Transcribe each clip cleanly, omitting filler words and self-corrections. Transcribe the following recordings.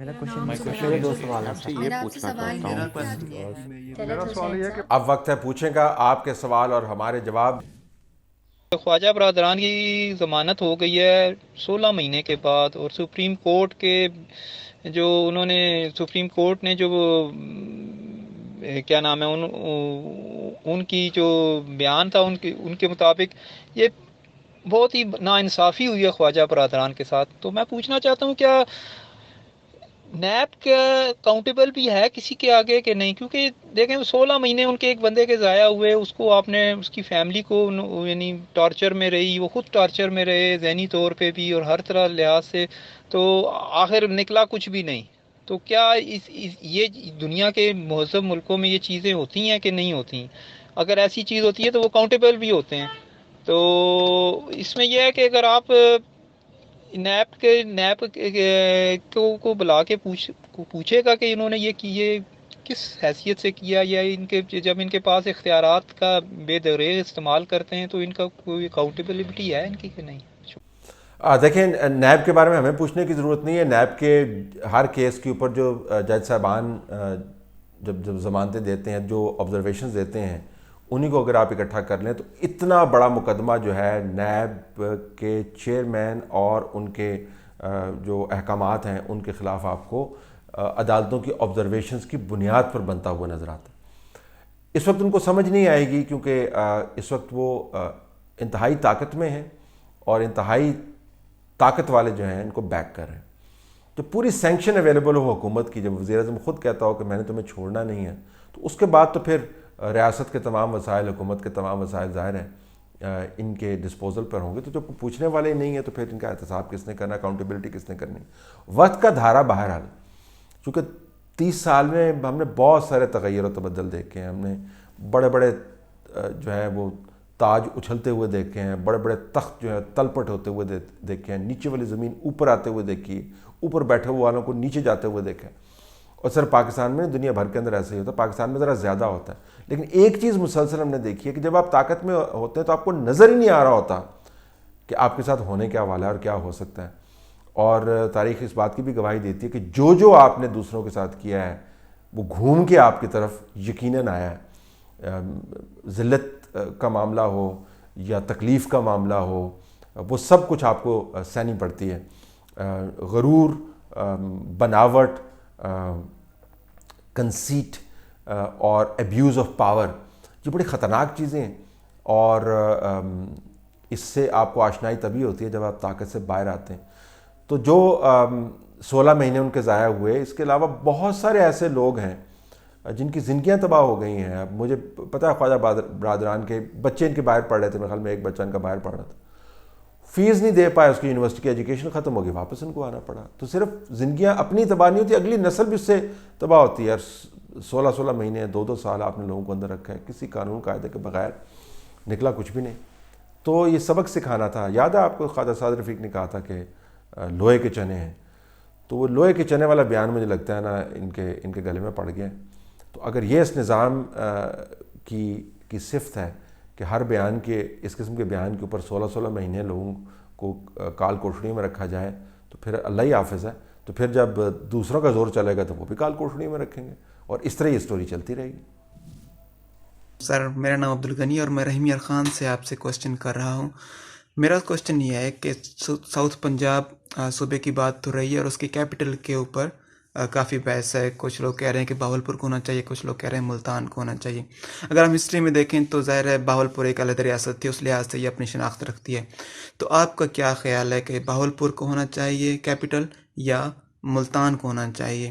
میرا میرے دو سوال ہیں آپ سر. سے یہ پوچھنا چاہتا ہوں. میرا سوال یہ ہے کہ اب وقت ہے پوچھیں گا آپ کے سوال اور ہمارے جواب. خواجہ برادران کی ضمانت ہو گئی ہے 16 مہینے کے بعد، اور سپریم کورٹ کے جو انہوں نے سپریم کورٹ نے جو کیا نام ہے ان کی جو بیان تھا ان کے مطابق یہ بہت ہی ناانصافی ہوئی ہے خواجہ برادران کے ساتھ. تو میں پوچھنا چاہتا ہوں کیا نیب کا اکاؤنٹیبل بھی ہے کسی کے آگے کہ نہیں؟ کیونکہ دیکھیں 16 مہینے ان کے ایک بندے کے ضائع ہوئے، اس کو آپ نے اس کی فیملی کو یعنی ٹارچر میں رہی، وہ خود ٹارچر میں رہے ذہنی طور پہ بھی اور ہر طرح لحاظ سے، تو آخر نکلا کچھ بھی نہیں. تو کیا یہ دنیا کے مہذب ملکوں میں یہ چیزیں ہوتی ہیں کہ نہیں ہوتی ہیں؟ اگر ایسی چیز ہوتی ہے تو وہ اکاؤنٹیبل بھی ہوتے ہیں. تو اس میں یہ ہے کہ اگر آپ نیب کو بلا کے پوچھے گا کہ انہوں نے یہ کیے کس حیثیت سے کیا، یا ان کے جب ان کے پاس اختیارات کا بے دریغ استعمال کرتے ہیں تو ان کا کوئی اکاؤنٹیبلٹی ہے ان کی کہ نہیں؟ دیکھیں نیب کے بارے میں ہمیں پوچھنے کی ضرورت نہیں ہے. نیب کے ہر کیس کے اوپر جو جج صاحبان جب ضمانتیں دیتے ہیں، جو آبزرویشنز دیتے ہیں، انہی کو اگر آپ اکٹھا کر لیں تو اتنا بڑا مقدمہ جو ہے نیب کے چیئرمین اور ان کے جو احکامات ہیں ان کے خلاف آپ کو عدالتوں کی آبزرویشنز کی بنیاد پر بنتا ہوا نظر آتا ہے. اس وقت ان کو سمجھ نہیں آئے گی کیونکہ اس وقت وہ انتہائی طاقت میں ہیں اور انتہائی طاقت والے جو ہیں ان کو بیک کر رہے ہیں. جو پوری سینکشن اویلیبل ہو حکومت کی، جب وزیر اعظم خود کہتا ہو کہ میں نے تمہیں چھوڑنا نہیں ہے، تو اس کے بعد تو پھر ریاست کے تمام وسائل، حکومت کے تمام وسائل ظاہر ہیں ان کے ڈسپوزل پر ہوں گے. تو جو پوچھنے والے ہی نہیں ہیں تو پھر ان کا احتساب کس نے کرنا، اکاؤنٹیبلٹی کس نے کرنی؟ وقت کا دھارا بہرحال، چونکہ 30 سال میں ہم نے بہت سارے تغیر و تبدل دیکھے ہیں. ہم نے بڑے بڑے جو ہے وہ تاج اچھلتے ہوئے دیکھے ہیں، بڑے بڑے تخت جو ہے تلپٹ ہوتے ہوئے دیکھے ہیں، نیچے والی زمین اوپر آتے ہوئے دیکھی ہے، اوپر بیٹھے ہوئے والوں کو نیچے جاتے ہوئے دیکھا ہے. اور صرف پاکستان میں، دنیا بھر کے اندر ایسا ہی ہوتا ہے. پاکستان میں ذرا زیادہ ہوتا ہے. لیکن ایک چیز مسلسل ہم نے دیکھی ہے کہ جب آپ طاقت میں ہوتے ہیں تو آپ کو نظر ہی نہیں آ رہا ہوتا کہ آپ کے ساتھ ہونے کیا والا ہے اور کیا ہو سکتا ہے. اور تاریخ اس بات کی بھی گواہی دیتی ہے کہ جو آپ نے دوسروں کے ساتھ کیا ہے وہ گھوم کے آپ کی طرف یقیناً آیا ہے. ذلت کا معاملہ ہو یا تکلیف کا معاملہ ہو، وہ سب کچھ آپ کو سہنی پڑتی ہے. غرور، بناوٹ، کنسیٹ اور ایبیوز آف پاور، یہ بڑی خطرناک چیزیں ہیں. اور اس سے آپ کو آشنائی تبھی ہوتی ہے جب آپ طاقت سے باہر آتے ہیں. تو جو 16 مہینے ان کے ضائع ہوئے، اس کے علاوہ بہت سارے ایسے لوگ ہیں جن کی زندگیاں تباہ ہو گئی ہیں. اب مجھے پتہ ہے خواجہ برادران کے بچے ان کے باہر پڑھ رہے تھے، میرے خیال میں ایک بچہ ان کا باہر پڑھ رہا تھا، فیس نہیں دے پائے، اس کی یونیورسٹی کی ایجوکیشن ختم ہو گئی، واپس ان کو آنا پڑا. تو صرف زندگیاں اپنی تباہ نہیں ہوتی، اگلی نسل بھی اس سے تباہ ہوتی ہے. 16 مہینے 2 سال آپ نے لوگوں کو اندر رکھا ہے کسی قانون قاعدے کے بغیر، نکلا کچھ بھی نہیں. تو یہ سبق سکھانا تھا. یاد ہے آپ کو خواجہ سعد رفیق نے کہا تھا کہ لوہے کے چنے ہیں، تو وہ لوہے کے چنے والا بیان مجھے لگتا ہے نا ان کے گلے میں پڑ گیا. تو اگر یہ اس نظام کی صفت ہے کہ ہر بیان کے، اس قسم کے بیان کے اوپر 16 مہینے لوگوں کو کال کوٹڑی میں رکھا جائے تو پھر اللہ ہی حافظ ہے. تو پھر جب دوسروں کا زور چلے گا تو وہ بھی کال کوٹڑی میں رکھیں گے، اور اس طرح یہ اسٹوری چلتی رہے گی. سر میرا نام عبدالغنی اور میں رحیم یار خان سے آپ سے کوسچن کر رہا ہوں. میرا کوسچن یہ ہے کہ ساؤتھ پنجاب صوبے کی بات ہو رہی ہے اور اس کی کیپٹل کے اوپر کافی بحث ہے. کچھ لوگ کہہ رہے ہیں کہ بہاولپور کو ہونا چاہیے، کچھ لوگ کہہ رہے ہیں ملتان کو ہونا چاہیے. اگر ہم ہسٹری میں دیکھیں تو ظاہر ہے بہاولپور ایک علیحدہ ریاست تھی، اس لحاظ سے یہ اپنی شناخت رکھتی ہے. تو آپ کا کیا خیال ہے کہ بہاولپور کو ہونا چاہیے کیپٹل یا ملتان کو ہونا چاہیے؟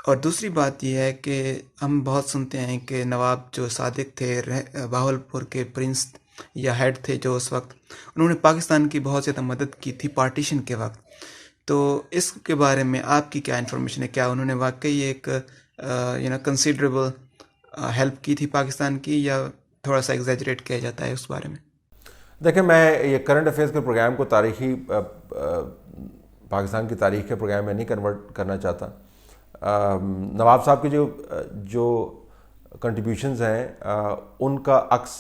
اور دوسری بات یہ ہے کہ ہم بہت سنتے ہیں کہ نواب جو صادق تھے بہاولپور کے پرنس یا ہیڈ تھے جو اس وقت، انہوں نے پاکستان کی بہت زیادہ مدد کی تھی پارٹیشن کے وقت. تو اس کے بارے میں آپ کی کیا انفارمیشن ہے؟ کیا انہوں نے واقعی ایک کنسیڈریبل ہیلپ کی تھی پاکستان کی، یا تھوڑا سا ایگزیجریٹ کیا جاتا ہے اس بارے میں؟ دیکھیں، میں یہ کرنٹ افیئرس کے پروگرام کو تاریخی پاکستان کی تاریخ کے پروگرام میں نہیں کنورٹ کرنا چاہتا. نواب صاحب کی جو کنٹریبیوشنز ہیں ان کا عکس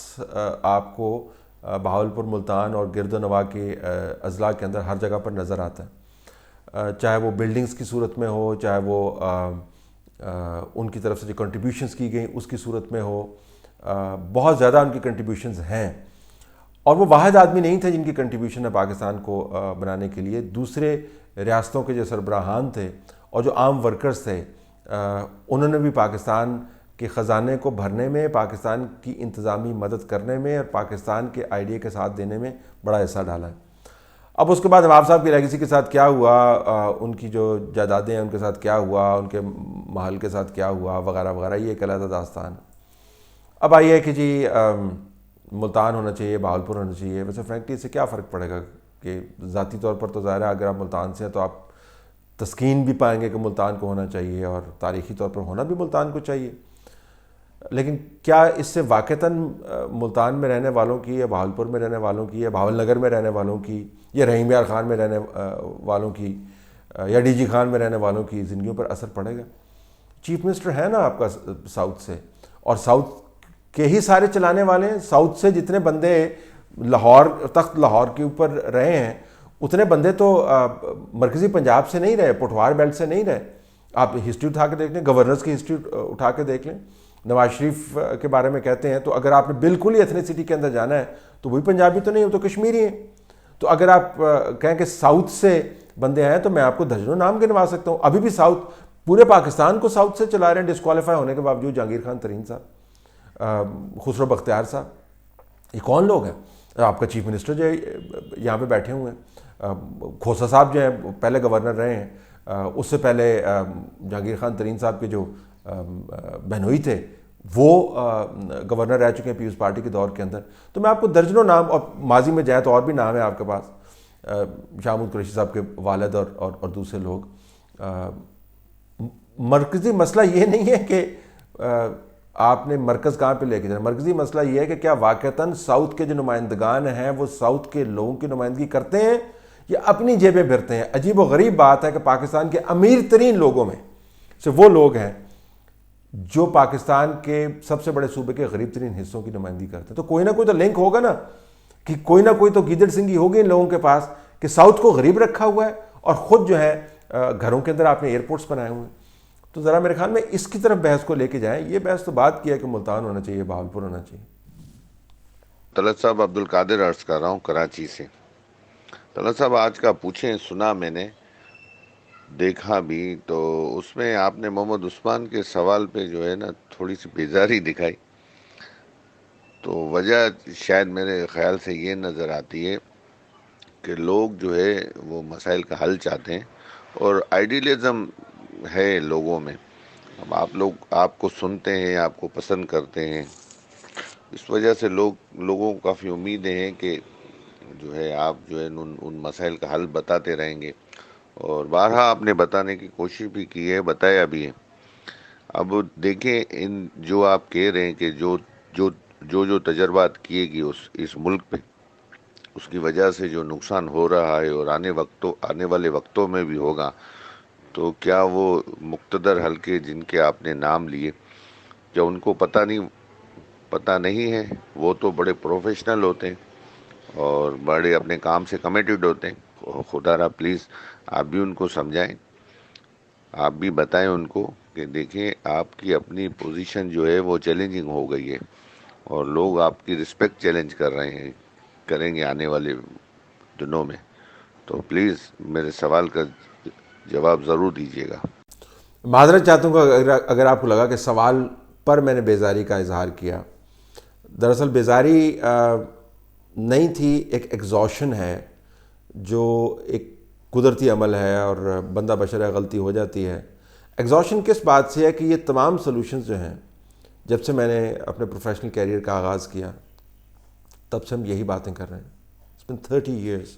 آپ کو بہاولپور، ملتان اور گرد و نواح کے اضلاع کے اندر ہر جگہ پر نظر آتا ہے. چاہے وہ بلڈنگز کی صورت میں ہو، چاہے وہ ان کی طرف سے جو کنٹریبیوشنز کی گئیں اس کی صورت میں ہو، بہت زیادہ ان کی کنٹریبیوشنز ہیں، اور وہ واحد آدمی نہیں تھے جن کی کنٹریبیوشن ہے پاکستان کو بنانے کے لیے. دوسرے ریاستوں کے جو سربراہان تھے اور جو عام ورکرز تھے، انہوں نے بھی پاکستان کے خزانے کو بھرنے میں، پاکستان کی انتظامی مدد کرنے میں اور پاکستان کے آئیڈیا کے ساتھ دینے میں بڑا حصہ ڈالا ہے. اب اس کے بعد نواب صاحب کی لیگیسی کے ساتھ کیا ہوا، ان کی جو جائیدادیں ہیں ان کے ساتھ کیا ہوا، ان کے محل کے ساتھ کیا ہوا وغیرہ وغیرہ، یہ ایک علیحدہ داستان ہے. اب آئیے کہ جی ملتان ہونا چاہیے، بہاولپور ہونا چاہیے. ویسے فرینکلی اس سے کیا فرق پڑے گا کہ ذاتی طور پر تو ظاہر ہے اگر آپ ملتان سے ہیں تو آپ تسکین بھی پائیں گے کہ ملتان کو ہونا چاہیے، اور تاریخی طور پر ہونا بھی ملتان کو چاہیے. لیکن کیا اس سے واقعتاً ملتان میں رہنے والوں کی یا بہاولپور میں رہنے والوں کی یا بھاول نگر میں رہنے والوں کی یا رحیم یار خان میں رہنے والوں کی یا ڈی جی خان میں رہنے والوں کی زندگیوں پر اثر پڑے گا؟ چیف منسٹر ہے نا آپ کا ساؤتھ سے، اور ساؤتھ کے ہی سارے چلانے والے ہیں. ساؤتھ سے جتنے بندے لاہور، تخت لاہور کے اوپر رہے ہیں، اتنے بندے تو مرکزی پنجاب سے نہیں رہے، پٹھوار بیلٹ سے نہیں رہے. آپ ہسٹری اٹھا کے دیکھ لیں، گورنرز کی ہسٹری اٹھا کے دیکھ لیں. نواز شریف کے بارے میں کہتے ہیں تو اگر آپ نے بالکل ہی ایتھنیسٹی کے اندر جانا ہے تو وہی پنجابی تو نہیں، وہ تو کشمیری ہیں. تو اگر آپ کہیں کہ ساؤتھ سے بندے ہیں تو میں آپ کو درجنوں نام گنوا سکتا ہوں. ابھی بھی ساؤتھ، پورے پاکستان کو ساؤتھ سے چلا رہے ہیں ڈسکوالیفائی ہونے کے باوجود. جہانگیر خان ترین صاحب، خسرو بختیار صاحب، یہ کون لوگ ہیں؟ آپ کا چیف منسٹر جو ہے یہاں پہ بیٹھے ہوئے ہیں. کھوسا صاحب جو ہیں پہلے گورنر رہے ہیں، اس سے پہلے جہانگیر خان ترین صاحب کے جو بہنوئی تھے وہ گورنر رہ چکے ہیں پیپلز پارٹی کے دور کے اندر. تو میں آپ کو درجنوں نام، اور ماضی میں جائیں تو اور بھی نام ہے آپ کے پاس، شاہ محمود قریشی صاحب کے والد اور دوسرے لوگ. مرکزی مسئلہ یہ نہیں ہے کہ آپ نے مرکز کہاں پہ لے کے جانا. مرکزی مسئلہ یہ ہے کہ کیا واقعتاً ساؤتھ کے جو نمائندگان ہیں وہ ساؤتھ کے لوگوں کی نمائندگی کرتے ہیں یا اپنی جیبیں بھرتے ہیں. عجیب و غریب بات ہے کہ پاکستان کے امیر ترین لوگوں میں سے وہ لوگ ہیں جو پاکستان کے سب سے بڑے صوبے کے غریب ترین حصوں کی نمائندگی کرتے ہیں. تو کوئی نہ کوئی تو لنک ہوگا نا، کہ کوئی نہ کوئی تو گیدڑ سنگھی ہوگی ان لوگوں کے پاس کہ ساؤتھ کو غریب رکھا ہوا ہے اور خود جو ہے گھروں کے اندر آپ نے ایئرپورٹس بنائے ہوئے ہیں. تو ذرا میرے خیال میں اس کی طرف بحث کو لے کے جائیں. یہ بحث تو بات کیا کہ ملتان ہونا چاہیے، بہاولپور ہونا چاہیے. طلعت صاحب، عبد القادر عرض کر رہا ہوں کراچی سے. طلعت صاحب آج کا پوچھیں سنا میں نے، دیکھا بھی، تو اس میں آپ نے محمد عثمان کے سوال پہ جو ہے نا تھوڑی سی بیزاری دکھائی. تو وجہ شاید میرے خیال سے یہ نظر آتی ہے کہ لوگ جو ہے وہ مسائل کا حل چاہتے ہیں اور آئیڈیلزم ہے لوگوں میں. اب آپ کو سنتے ہیں، آپ کو پسند کرتے ہیں، اس وجہ سے لوگوں کو کافی امیدیں ہیں کہ جو ہے آپ جو ہے ان مسائل کا حل بتاتے رہیں گے. اور بارہا آپ نے بتانے کی کوشش بھی کی ہے، بتایا بھی ہے. اب دیکھیں جو آپ کہہ رہے ہیں کہ جو تجربات کیے گی اس ملک پہ، اس کی وجہ سے جو نقصان ہو رہا ہے اور آنے والے وقتوں میں بھی ہوگا، تو کیا وہ مقتدر حلقے جن کے آپ نے نام لیے، کیا ان کو پتہ نہیں ہے؟ وہ تو بڑے پروفیشنل ہوتے ہیں اور بڑے اپنے کام سے کمیٹڈ ہوتے ہیں. خدا را پلیز آپ بھی ان کو سمجھائیں، آپ بھی بتائیں ان کو کہ دیکھیں آپ کی اپنی پوزیشن جو ہے وہ چیلنجنگ ہو گئی ہے اور لوگ آپ کی رسپیکٹ چیلنج کریں گے آنے والے دنوں میں. تو پلیز میرے سوال کا جواب ضرور دیجیے گا. معذرت چاہتا ہوں کہ اگر آپ کو لگا کہ سوال پر میں نے بیزاری کا اظہار کیا. دراصل بیزاری نہیں تھی، ایک ایگزاشن ہے جو ایک قدرتی عمل ہے اور بندہ بشر ہے، غلطی ہو جاتی ہے. ایگزاشن کس بات سے ہے کہ یہ تمام سلوشنز جو ہیں، جب سے میں نے اپنے پروفیشنل کیریئر کا آغاز کیا تب سے ہم یہی باتیں کر رہے ہیں. It's been 30 years.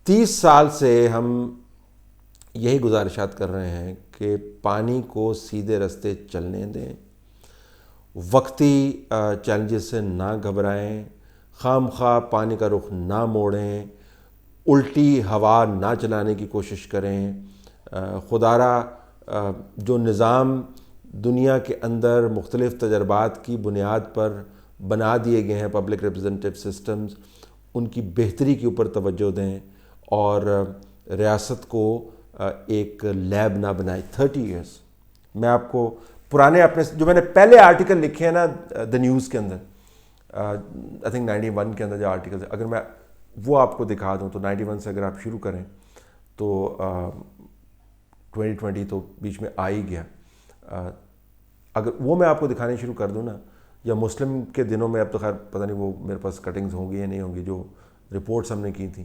30 سال سے ہم یہی گزارشات کر رہے ہیں کہ پانی کو سیدھے رستے چلنے دیں، وقتی چیلنجز سے نہ گھبرائیں، خام خواہ پانی کا رخ نہ موڑیں، الٹی ہوا نہ چلانے کی کوشش کریں. خدارا جو نظام دنیا کے اندر مختلف تجربات کی بنیاد پر بنا دیے گئے ہیں، پبلک ریپرزنٹیو سسٹمز، ان کی بہتری کے اوپر توجہ دیں اور ریاست کو ایک لیب نہ بنائے. 30 ایئرس. میں آپ کو پرانے اپنے جو میں نے پہلے آرٹیکل لکھے ہیں نا دا نیوز کے اندر، آئی تھنک 91 کے اندر جو آرٹیکل، اگر میں وہ آپ کو دکھا دوں تو 91 سے اگر آپ شروع کریں تو 2020 تو بیچ میں آ ہی گیا. اگر وہ میں آپ کو دکھانے شروع کر دوں نا، یا مسلم کے دنوں میں، اب تو خیر پتہ نہیں وہ میرے پاس کٹنگز ہوں گی یا نہیں ہوں گی، جو رپورٹس ہم نے کی تھیں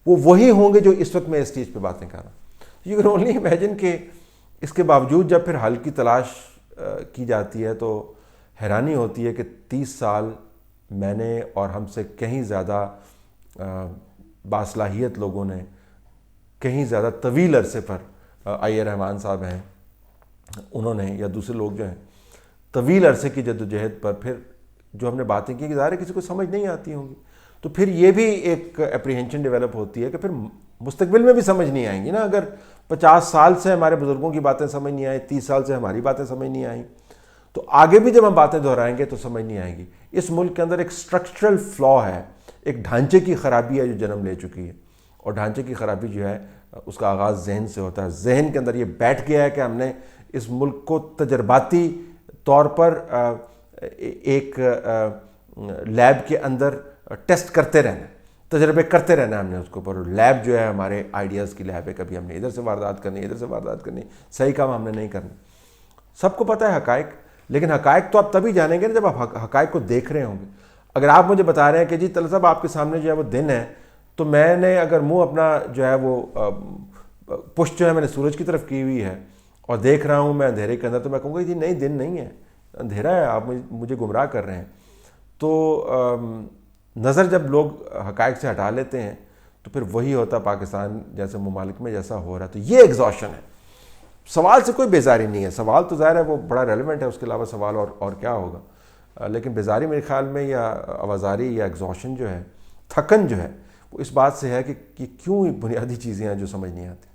وہ وہی ہوں گے جو اس وقت میں اسٹیج پہ باتیں کر رہا ہوں. یو کین اونلی امیجن کہ اس کے باوجود جب پھر حل کی تلاش کی جاتی ہے تو حیرانی ہوتی ہے کہ 30 سال میں نے اور ہم سے کہیں زیادہ باصلاحیت لوگوں نے کہیں زیادہ طویل عرصے پر، آئی اے رحمان صاحب ہیں انہوں نے، یا دوسرے لوگ جو ہیں، طویل عرصے کی جدوجہد پر پھر جو ہم نے باتیں کی کہ ظاہر ہے کسی کو سمجھ نہیں آتی ہوں گی، تو پھر یہ بھی ایک اپریہنشن ڈیولپ ہوتی ہے کہ پھر مستقبل میں بھی سمجھ نہیں آئیں گی نا. اگر 50 سال سے ہمارے بزرگوں کی باتیں سمجھ نہیں آئیں، 30 سال سے ہماری باتیں سمجھ نہیں آئیں، تو آگے بھی جب ہم باتیں دہرائیں گے تو سمجھ نہیں آئیں گی. اس ملک کے اندر ایک اسٹرکچرل فلا ہے، ایک ڈھانچے کی خرابی ہے جو جنم لے چکی ہے، اور ڈھانچے کی خرابی جو ہے اس کا آغاز ذہن سے ہوتا ہے. ذہن کے اندر یہ بیٹھ گیا ہے کہ ہم نے اس ملک کو تجرباتی طور پر ایک لیب کے اندر ٹیسٹ کرتے رہنا، تجربے کرتے رہنا ہم نے اس کو پر. لیب جو ہے ہمارے آئیڈیاز کی لیب ہے، کبھی ہم نے ادھر سے واردات کرنی، ادھر سے واردات کرنی، صحیح کام ہم نے نہیں کرنا. سب کو پتہ ہے حقائق، لیکن حقائق تو آپ تبھی جانیں گے نا جب آپ حقائق کو دیکھ رہے ہوں گے. اگر آپ مجھے بتا رہے ہیں کہ جی طلعت صاحب آپ کے سامنے جو ہے وہ دن ہے، تو میں نے اگر منہ اپنا جو ہے وہ پشت جو ہے میں نے سورج کی طرف کی ہوئی ہے اور دیکھ رہا ہوں میں اندھیرے کے اندر، تو میں کہوں گا جی نہیں دن نہیں ہے، اندھیرا ہے، آپ مجھے گمراہ کر رہے ہیں. تو نظر جب لوگ حقائق سے ہٹا لیتے ہیں تو پھر وہی ہوتا پاکستان جیسے ممالک میں جیسا ہو رہا ہے. تو یہ ایگزاشن ہے. سوال سے کوئی بیزاری نہیں ہے، سوال تو ظاہر ہے وہ بڑا ریلیونٹ ہے، اس کے علاوہ سوال اور کیا ہوگا. لیکن بیزاری میرے خیال میں یا آوازاری یا ایگزاشن جو ہے، تھکن جو ہے، وہ اس بات سے ہے کہ کیوں بنیادی چیزیں ہیں جو سمجھ نہیں آتی.